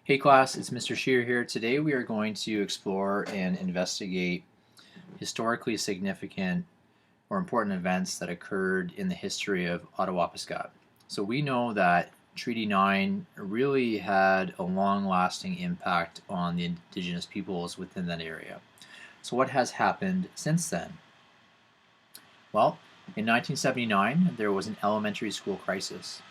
Hey class, it's Mr. Shear here. Today we are going to explore and investigate historically significant or important events that occurred in the history of Attawapiskat. So we know that Treaty 9 really had a long-lasting impact on the indigenous peoples within that area. So what has happened since then? Well, in 1979 there was an elementary school crisis.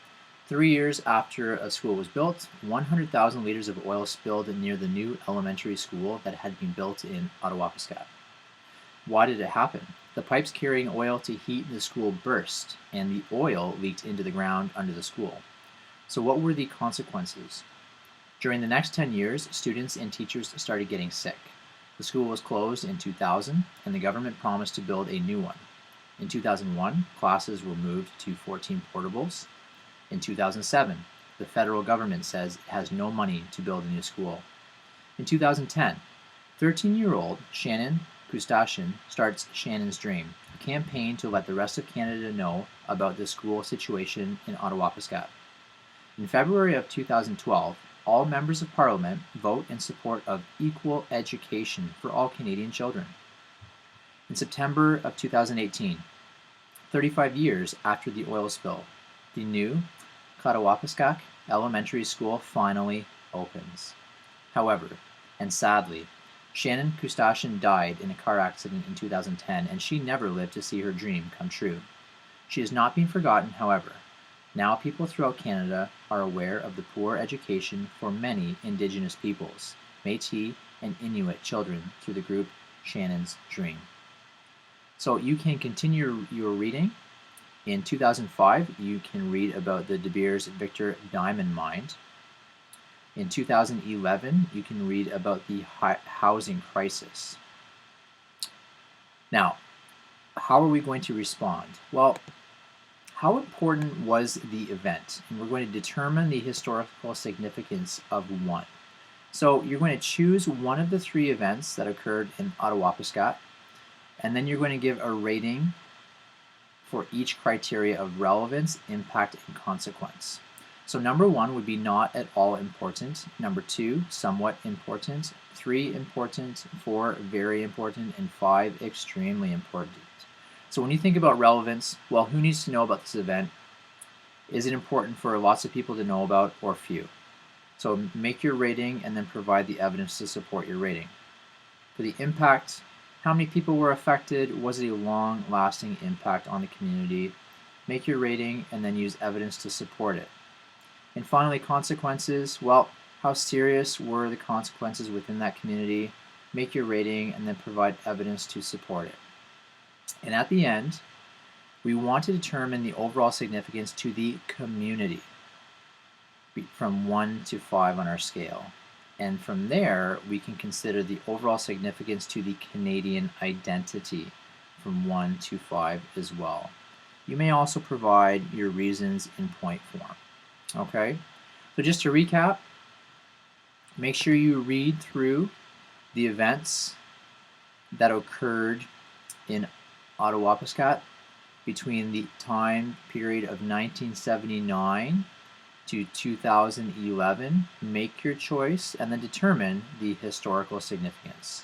3 years after a school was built, 100,000 liters of oil spilled near the new elementary school that had been built in Attawapiskat. Why did it happen? The pipes carrying oil to heat the school burst, and the oil leaked into the ground under the school. So what were the consequences? During the next 10 years, students and teachers started getting sick. The school was closed in 2000, and the government promised to build a new one. In 2001, classes were moved to 14 portables. In 2007, the federal government says it has no money to build a new school. In 2010, 13-year-old Shannon Kustashian starts Shannon's Dream, a campaign to let the rest of Canada know about the school situation in Attawapiskat. In February of 2012, all members of Parliament vote in support of equal education for all Canadian children. In September of 2018, 35 years after the oil spill, the new Attawapiskat Elementary School finally opens. However, and sadly, Shannon Kustashian died in a car accident in 2010, and she never lived to see her dream come true. She has not been forgotten, however. Now people throughout Canada are aware of the poor education for many Indigenous peoples, Métis and Inuit children through the group Shannon's Dream. So you can continue your reading. In 2005, you can read about the De Beers Victor Diamond Mine. In 2011, you can read about the housing crisis. Now, how are we going to respond? Well, how important was the event? And we're going to determine the historical significance of one. So you're going to choose one of the three events that occurred in Attawapiskat, and then you're going to give a rating for each criteria of relevance, impact, and consequence. So number 1 would be not at all important. Number 2, somewhat important. 3, important. 4, very important. And 5, extremely important. So when you think about relevance, well, who needs to know about this event? Is it important for lots of people to know about, or few? So make your rating and then provide the evidence to support your rating. For the impact, how many people were affected? Was it a long-lasting impact on the community? Make your rating and then use evidence to support it. And finally, consequences. Well, how serious were the consequences within that community? Make your rating and then provide evidence to support it. And at the end, we want to determine the overall significance to the community from 1 to 5 on our scale. And from there, we can consider the overall significance to the Canadian identity from 1 to 5 as well. You may also provide your reasons in point form. Okay, so just to recap, make sure you read through the events that occurred in Attawapiskat between the time period of 1979 to 2011. Make your choice and then determine the historical significance.